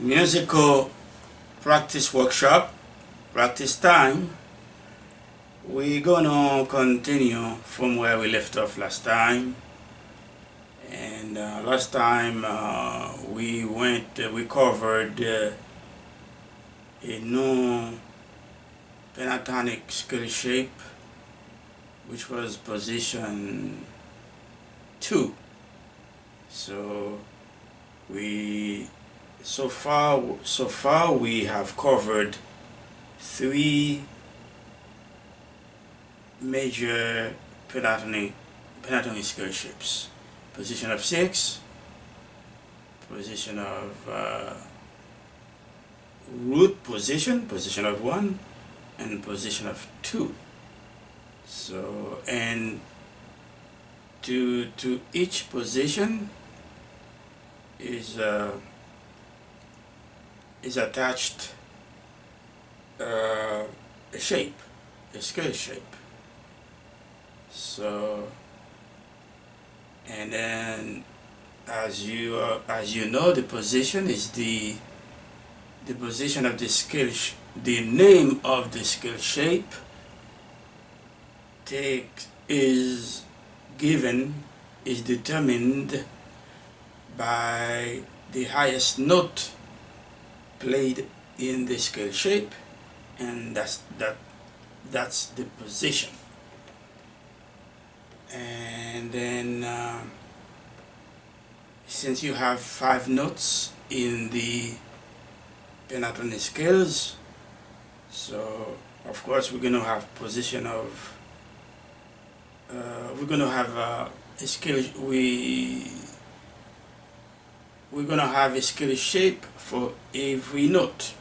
musical practice workshop, practice time. We're gonna continue from where we left off last time. And last time we covered a new pentatonic scale shape, which was position 2. So far we have covered 3 major pentatonic scale shapes: position of 6, position of root position of 1, and position of 2. So, and to each position is attached a shape, a scale shape. So, and then as you know, the position is the position of the scale. The name of the scale shape is determined by the highest note played in the scale shape, and that's the position. And then since you have 5 notes in the pentatonic scales, so of course we're going to have position of we're going to have a scale. We're going to have a scale shape for every note.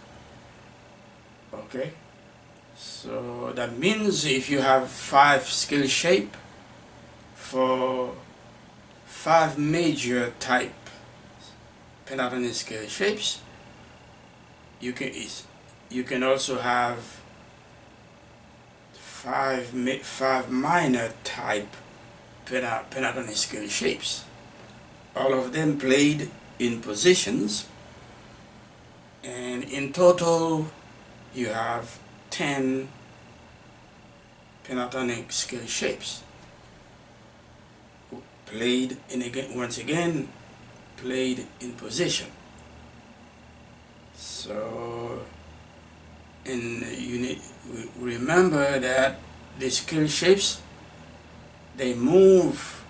Okay, so that means if you have 5 scale shape for 5 major type pentatonic scale shapes, you can also have 5 minor type pentatonic scale shapes, all of them played in positions, and in total you have 10 pentatonic scale shapes played once again played in position. So, and you need remember that the scale shapes, they move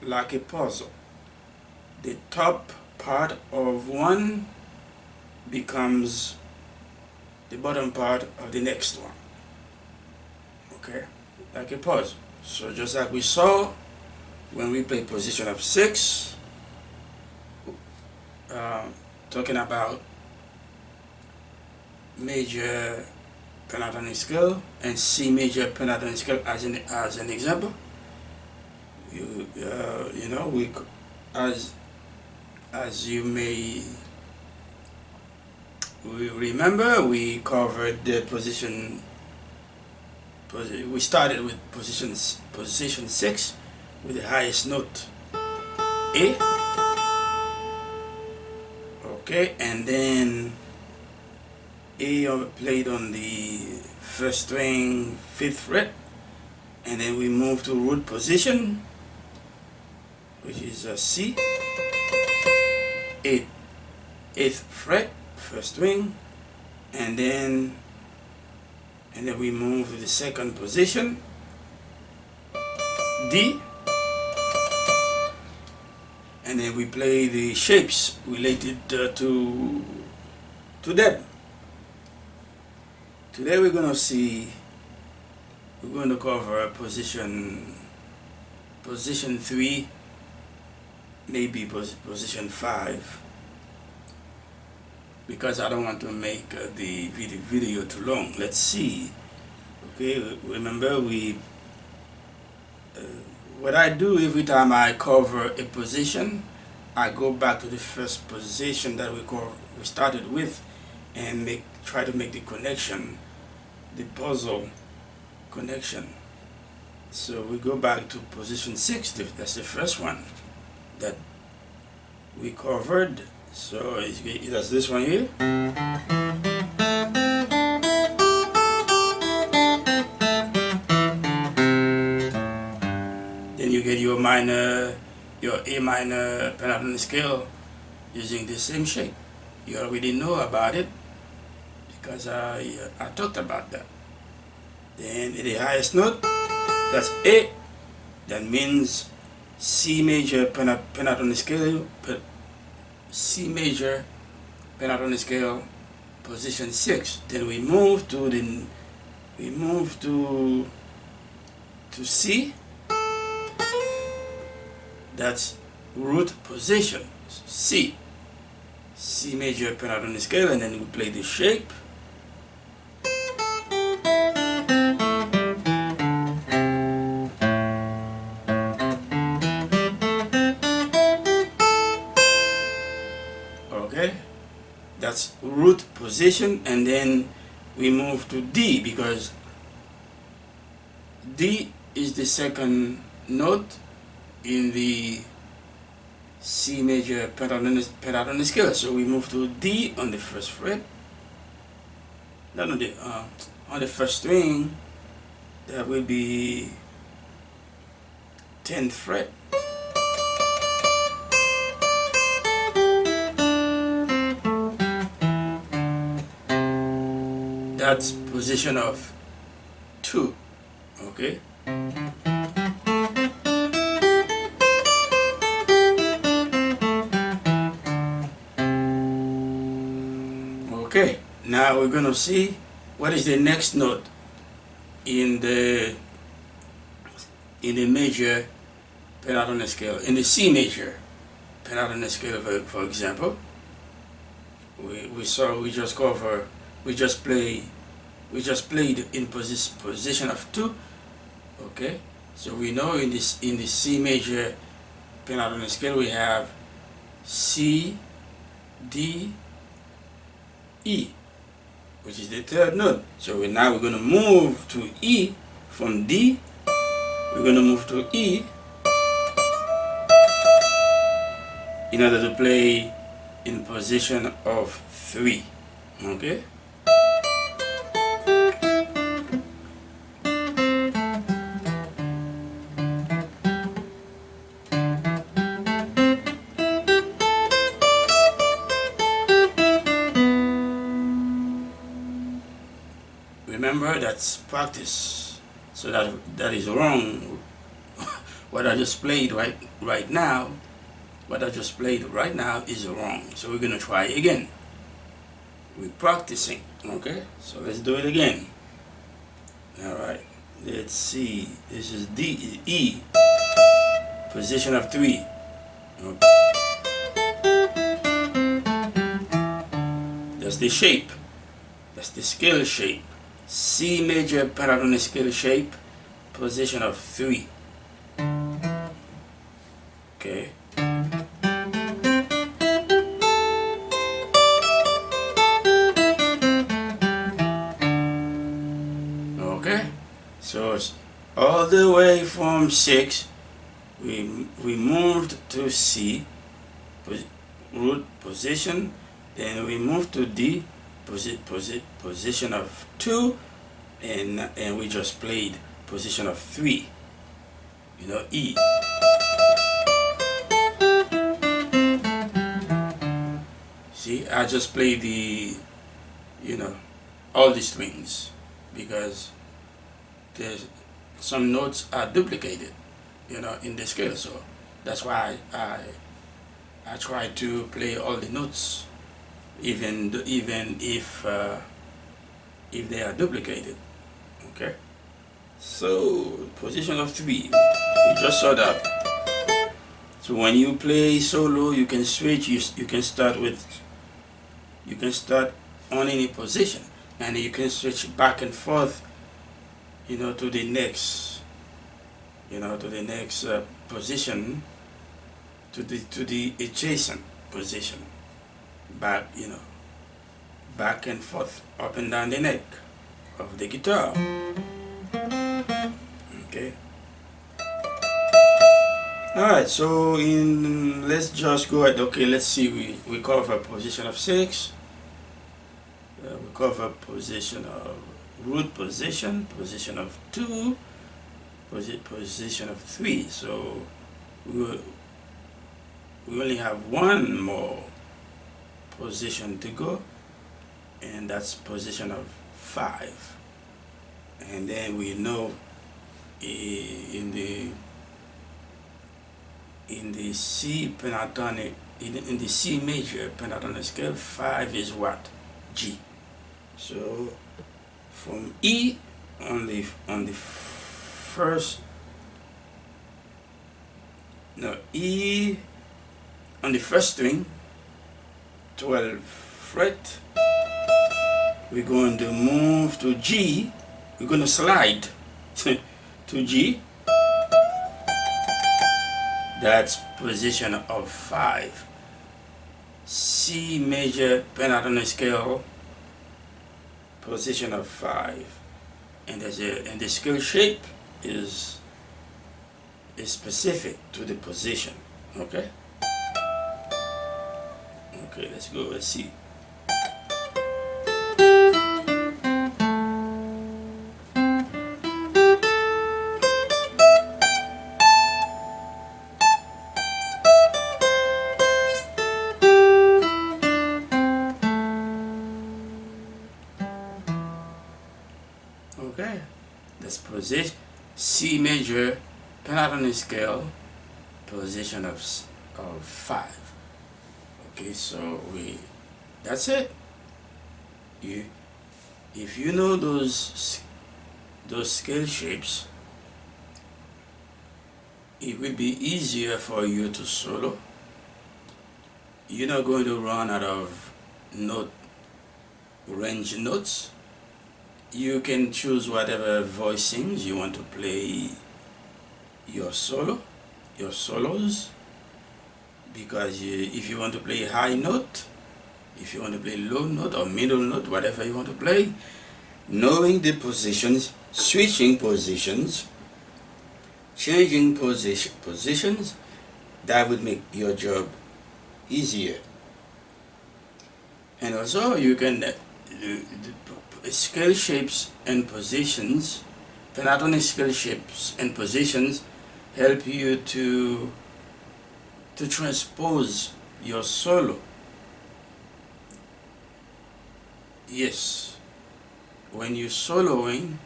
like a puzzle. The top part of one becomes the bottom part of the next one. Okay, like a puzzle. So just like we saw when we play position of 6, talking about major pentatonic scale and C major pentatonic scale as an example. You know, we as you may remember, we covered the position. We started with position 6 with the highest note A. Okay, and then A played on the 1st string 5th fret, and then we move to root position, which is a C, 8th fret, 1st string, and then we move to the 2nd position, D, and then we play the shapes related to them. Today we're going to cover position 3, maybe position 5, because I don't want to make the video too long. Let's see. Okay, remember what I do every time I cover a position, I go back to the first position that we started with and try to make the connection, the puzzle connection. So we go back to position 6, that's the first one that we covered So it does this one here. Then you get your minor, your A minor pentatonic scale using the same shape. You already know about it because I talked about that. Then the highest note, that's A. That means C major pentatonic scale, C major pentatonic scale, position 6. Then we move to C. That's root position, C. C major pentatonic scale, and then we play the shape. Okay, that's root position, and then we move to D because D is the second note in the C major pentatonic scale. So we move to D on the first fret. Not on the first string. That will be 10th fret. That's position of 2. Okay. Okay, now we're going to see what is the next note in the major pentatonic scale, in the C major pentatonic scale. For example, we just played in position of 2. Okay, so we know in the C major pentatonic scale we have C, D, E, which is the third note. So now we're going to move to E from D. We're going to move to E in order to play in position of 3. Okay. Remember, that's practice. So that is wrong. What I just played right now, what I just played right now is wrong. So we're gonna try again. We're practicing. Okay. So let's do it again. All right. Let's see. This is D, E, position of 3. Okay. That's the shape. That's the scale shape. C major pentatonic scale shape, position of 3. Okay. Okay. So all the way from 6, we moved to C, root position. Then we moved to D, position of 2, and we just played position of 3, E. See, I just played all the strings because there's some notes are duplicated in the scale, so that's why I try to play all the notes even if they are duplicated. Okay, so position of 3, we just saw that. So when you play solo, you can switch. You can start on any position, and you can switch back and forth to the next position, to the adjacent position, back and forth, up and down the neck of the guitar. Okay. Alright, so let's just go ahead. Okay, let's see. We cover position of 6. We cover position of root position, position of 2, position of 3. So we, we only have one more position to go, and that's position of 5. And then we know in the C pentatonic, in the C major pentatonic scale, 5 is what? G. So from E on the first, no, E on the first string, 12th fret, we're going to move to G. We're going to slide to G. That's position of 5. C major pentatonic scale, position of 5. And the scale shape is specific to the position. Okay? Okay, let's go. Let's see. Okay, that's position C major pentatonic scale, position of 5. Okay, so that's it. If you know those scale shapes, it will be easier for you to solo. You're not going to run out of range notes. You can choose whatever voicings you want to play your solos, because if you want to play high note, if you want to play low note or middle note, whatever you want to play, knowing the positions, switching positions, changing positions, that would make your job easier. And also you can scale shapes and positions, pentatonic scale shapes and positions help you to transpose your solo. Yes, when you're soloing,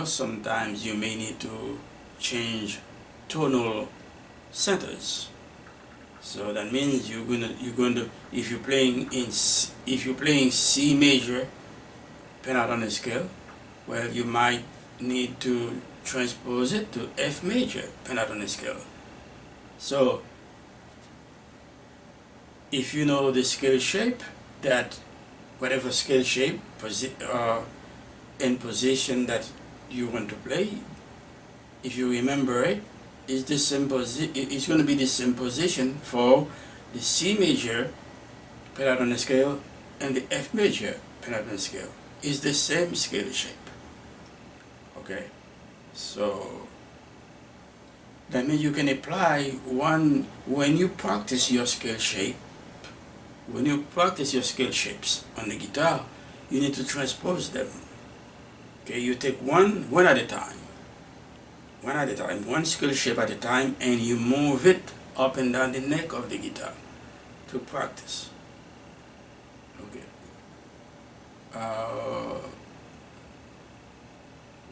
sometimes you may need to change tonal centers. So that means you're going to if you're playing C major pentatonic scale, well, you might need to transpose it to F major pentatonic scale. So if you know the scale shape, that whatever scale shape and position that you want to play, if you remember it, it's going to be the same position for the C major pentatonic scale and the F major pentatonic scale. It's the same scale shape. Okay, so that means you can apply one when you practice your scale shape. When you practice your scale shapes on the guitar, you need to transpose them. Okay, you take one at a time. One scale shape at a time, and you move it up and down the neck of the guitar to practice. Okay.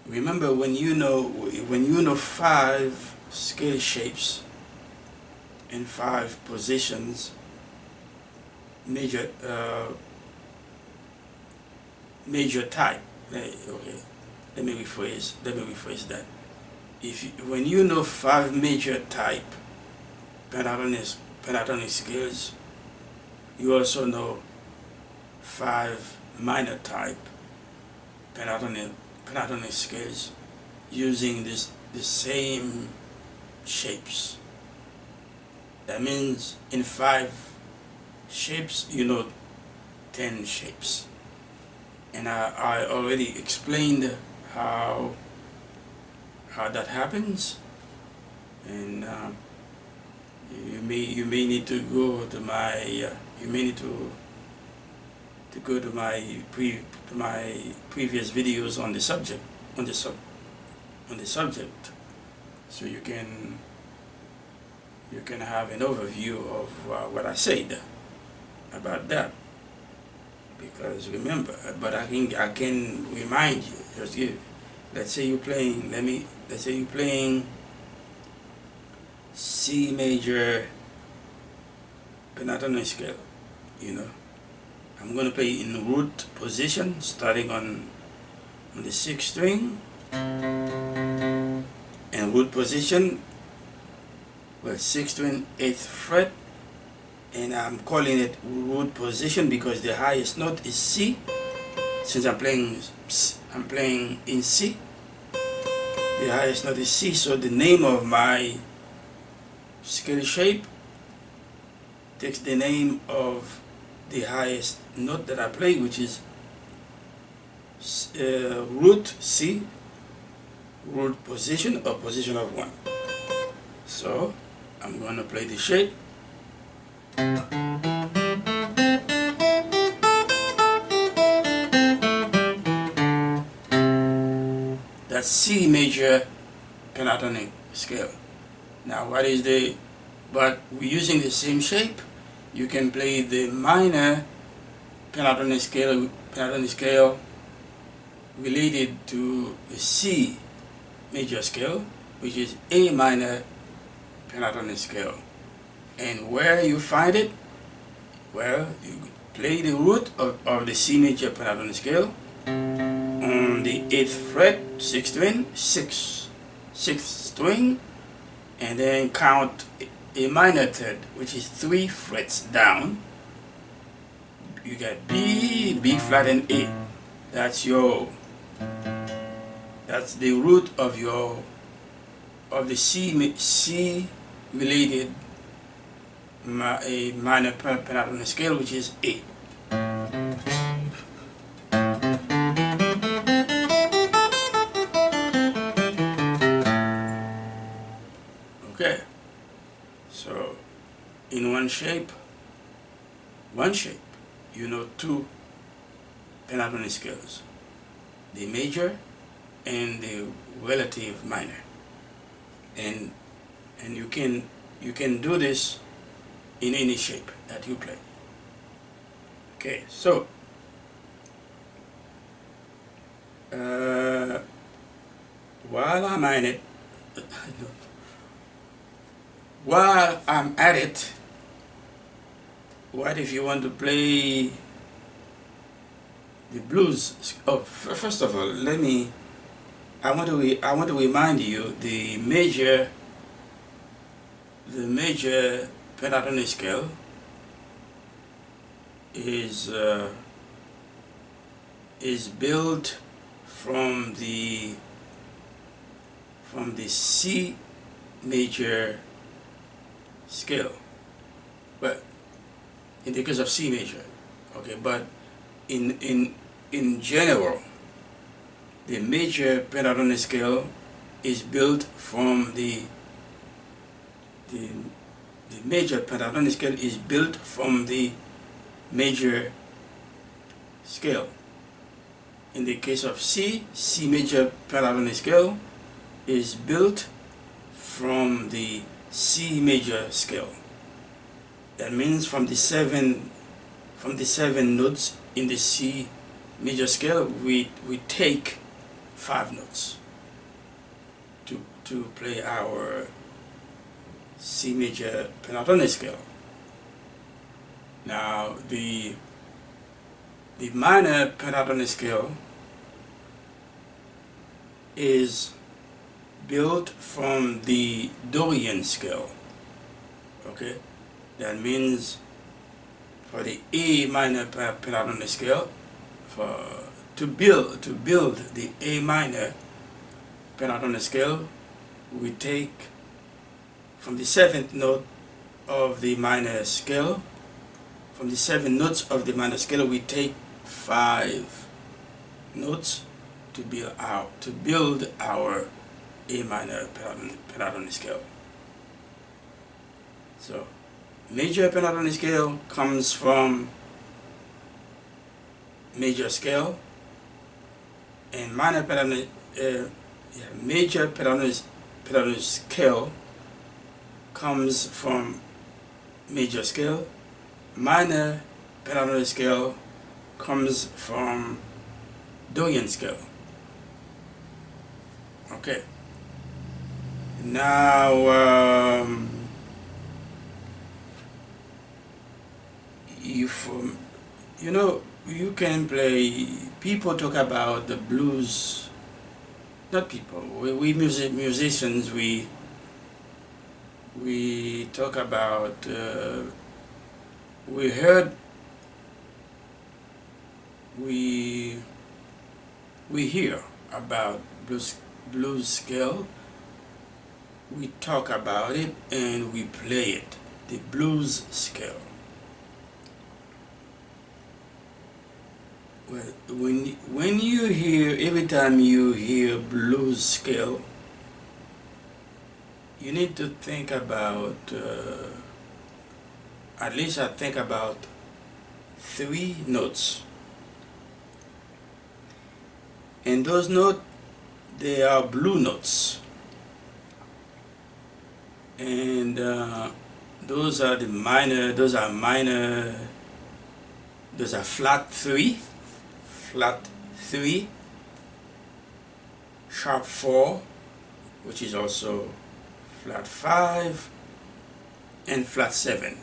Remember, when you know 5 scale shapes and 5 positions, major type. Okay, let me rephrase that. When you know 5 major type pentatonic scales, you also know 5 minor type pentatonic scales using the same shapes. That means in 5 shapes, you know 10 shapes. And I already explained how that happens. and you may need to go to my you may need to go to my previous videos on the subject on the subject, so you can have an overview of what I said about that. Because remember, but I can remind you. Just give. Let's say you're playing. Let's say you're playing C major pentatonic scale. You know, I'm gonna play in root position, starting on the sixth string, and root position, well, sixth string, eighth fret, and I'm calling it root position because the highest note is C. Since I'm playing in C, the highest note is C. So the name of my scale shape takes the name of the highest note that I play, which is root C, root position, or position of 1. So I'm going to play the shape. That's C major pentatonic scale. Now what is but we're using the same shape. You can play the minor pentatonic scale related to the C major scale, which is A minor pentatonic scale. And where you find it? Well, you play the root of the C major pentatonic scale on the 8th fret, 6th string, and then count a minor third, which is 3 frets down. You got B, B flat, and A. That's the root of the C related a minor pentatonic scale, which is A. Okay, so in one shape, you know, 2 pentatonic scales, the major and the relative minor, and you can do this in any shape that you play. Okay, so while I'm at it, what if you want to play the blues? Oh, first of all, I want to remind you the major pentatonic scale is built from the C major scale, but in the case of C major, okay, but in general, the major pentatonic scale is built from the major pentatonic scale is built from the major scale. In the case of C major pentatonic scale is built from the C major scale. That means from the seven notes in the C major scale, we take 5 notes to play our C major pentatonic scale. Now the minor pentatonic scale is built from the Dorian scale. Okay, that means for the A minor pentatonic scale, to build the A minor pentatonic scale, we take from the 7th note of the minor scale. From the 7 notes of the minor scale, we take 5 notes to build our A minor pentatonic scale. So major pentatonic scale comes from major scale, and minor pentatonic major pentatonic scale comes from major scale. Minor pentatonic scale comes from Dorian scale. Okay. Now, if you can play. People talk about the blues. Not people. We musicians. We talk about. We heard. We hear about blues scale. We talk about it and we play it. The blues scale. Well, when you hear, every time you hear blues scale, you need to think about, at least I think about 3 notes. And those notes, they are blue notes. And those are minor, those are flat 3, sharp 4, which is also flat 5, and flat 7.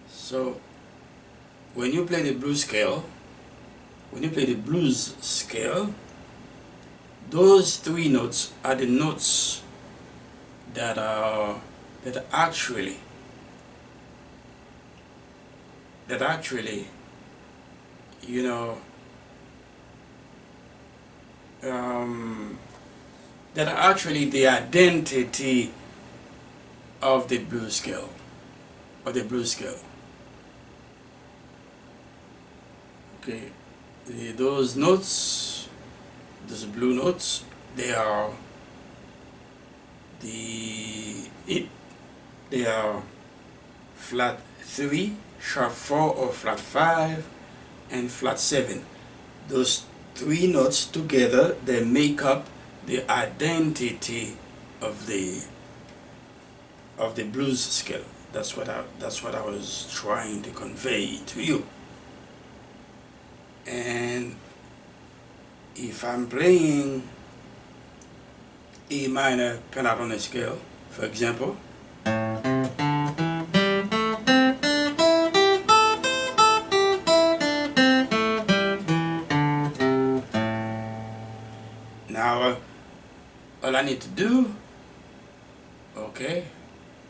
So when you play the blues scale, those 3 notes are the notes that actually you know that are actually the identity of the blues scale, Okay, those notes, those blue notes, they are flat 3, sharp 4 or flat 5, and flat 7. Those 3 notes together, they make up the identity of the blues scale. That's what I was trying to convey to you. And if I'm playing A minor pentatonic scale, for example, now all I need to do, okay,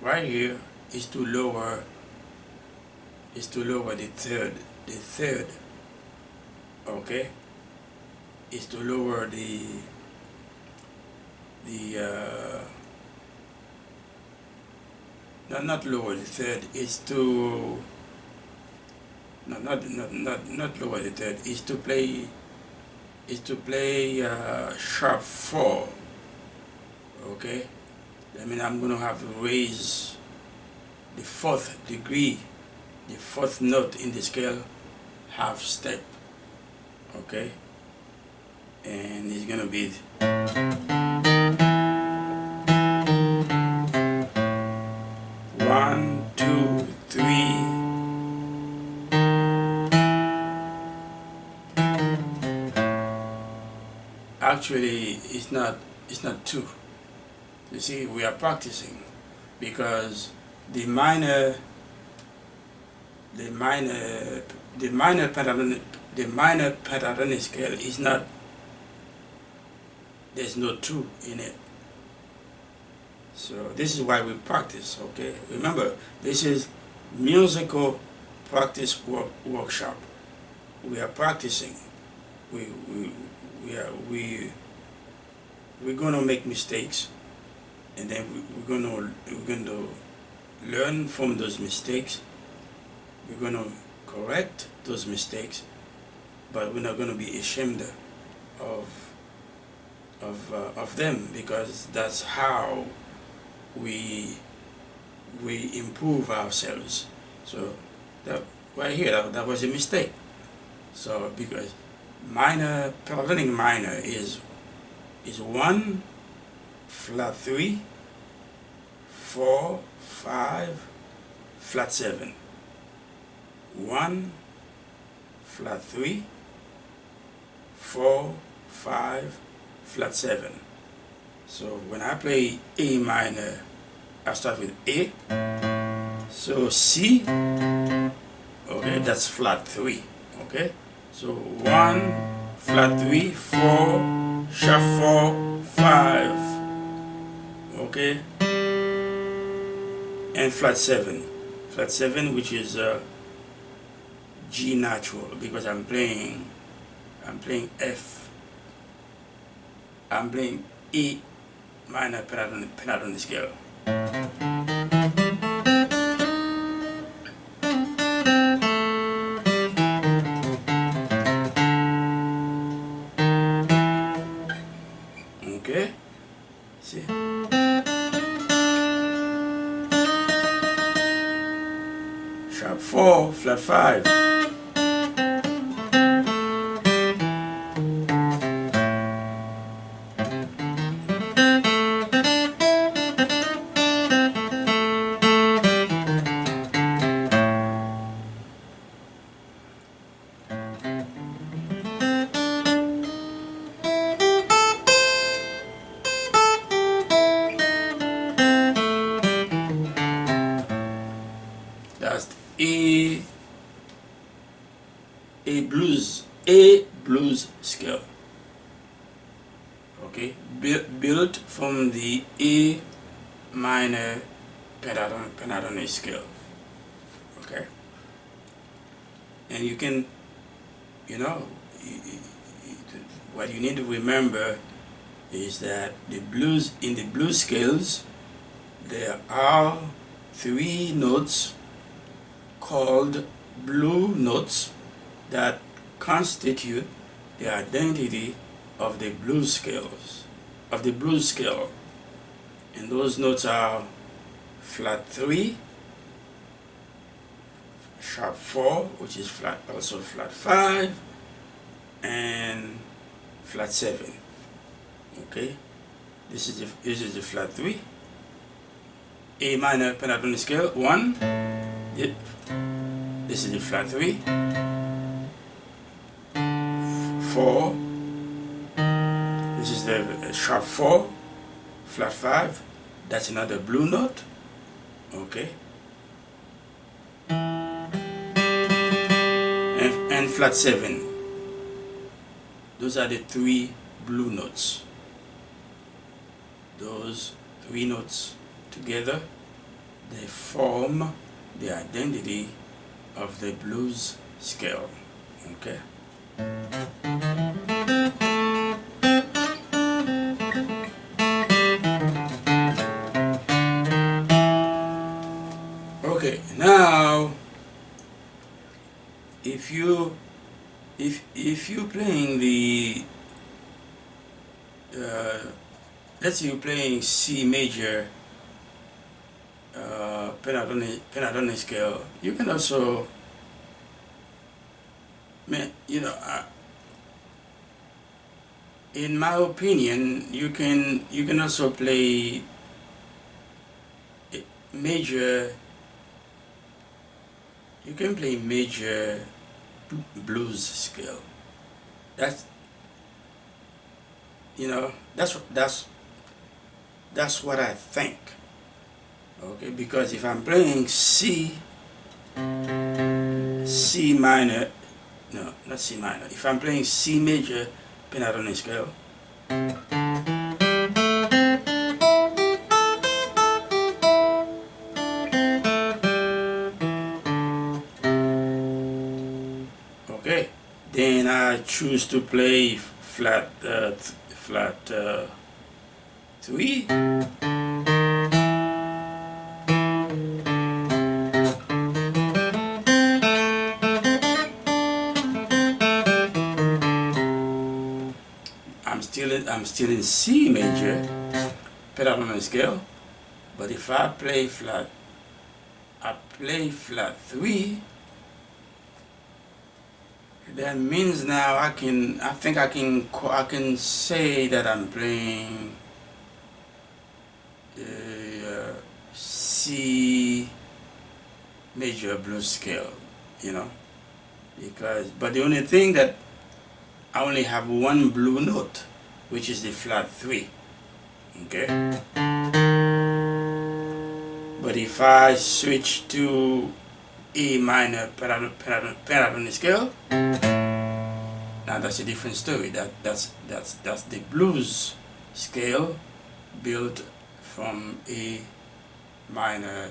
right here, is to lower the third, okay, is to lower not lower the third, is to not lower the third, is to play sharp 4, okay. I mean, I'm gonna have to raise the 4th degree, the 4th note in the scale, half step, okay, and it's gonna be 1, 2, 3. Actually, it's not 2. You see, we are practicing, because the minor pentatonic scale is not, there's no 2 in it. So this is why we practice, okay? Remember, this is musical practice workshop. We are practicing. We're gonna make mistakes, and then we're gonna learn from those mistakes. We're gonna correct those mistakes, but we're not gonna be ashamed of them, because that's how we we improve ourselves. So that right here, that was a mistake. So because minor, pentatonic minor is 1 flat 3 4 5 flat 7. 1 flat 3 4 5 flat 7. So when I play A minor, I start with A. So C, okay, that's flat 3. Okay, so 1 flat 3 4 sharp 4 5. Okay, and flat 7. Flat 7, which is G natural, because I'm playing F. I'm playing E minor pentatonic scale. Okay, see. Sharp 4, flat 5. That's A blues scale. Okay, built from the A minor pentatonic scale. Okay, and you can, you know, what you need to remember is that in the blues scales, there are 3 notes called blue notes that constitute the identity of the blues scales, and those notes are flat 3, sharp 4, which is also flat 5, and flat 7. Okay, this is the flat 3, A minor pentatonic scale 1. This is the flat 3, 4. This is the sharp 4, flat 5. That's another blue note. Okay, and flat 7. Those are the 3 blue notes. Those 3 notes together, they form the identity of the blues scale. Okay. Okay, now if you playing the let's say you're playing C major pentatonic scale, you can also, you know, in my opinion, you can also play major. You can play major blues scale. That's, you know, that's what I think. Okay, because if I'm playing C minor, no, not C minor. If I'm playing C major pentatonic scale, okay, then I choose to play flat 3. I'm still in C major pentatonic scale, but if I play flat I play flat 3, that means now I think I can say that I'm playing C major blues scale, you know, but the only thing that I only have one blue note, which is the flat 3, okay? But if I switch to A minor pentatonic scale, now that's a different story. That's the blues scale built from A minor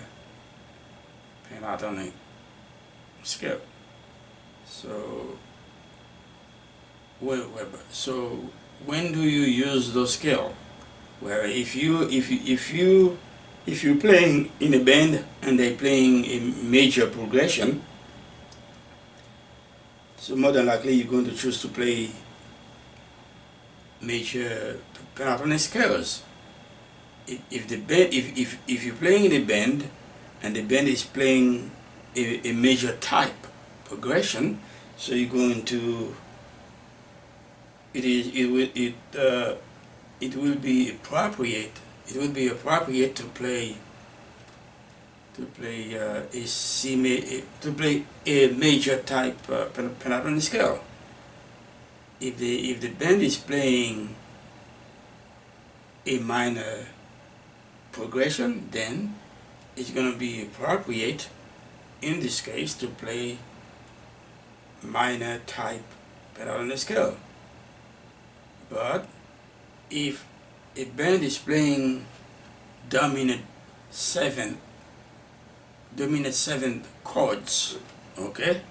pentatonic scale. So when do you use those scale? Well, if you're playing in a band and they're playing a major progression, so more than likely you're going to choose to play major pentatonic scales. If you're playing in a band and the band is playing a major type progression, so you're going to it will be appropriate to play a major type pentatonic scale. If the band is playing a minor progression, then it's going to be appropriate in this case to play minor type pentatonic scale. But if a band is playing dominant seventh chords, okay,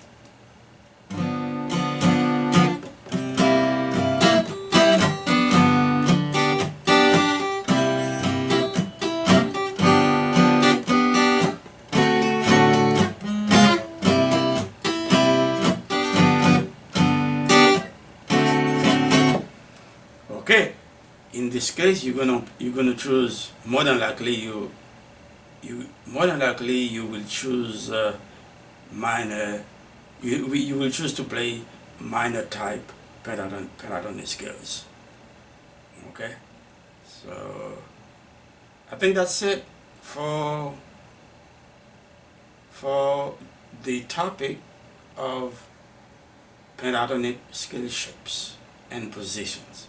okay, in this case you're gonna choose, more than likely you will choose minor. You will choose to play minor type pentatonic scales. Okay, so I think that's it for the topic of pentatonic scale shapes and positions.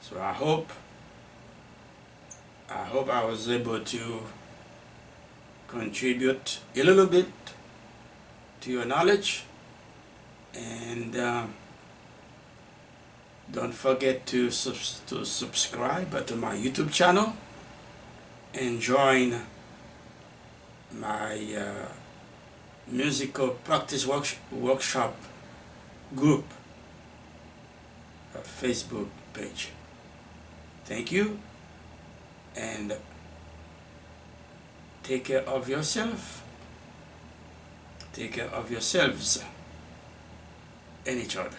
So I hope I was able to contribute a little bit to your knowledge, and don't forget to subscribe to my YouTube channel and join my musical practice workshop group Facebook page. Thank you, and take care of yourself, take care of yourselves and each other.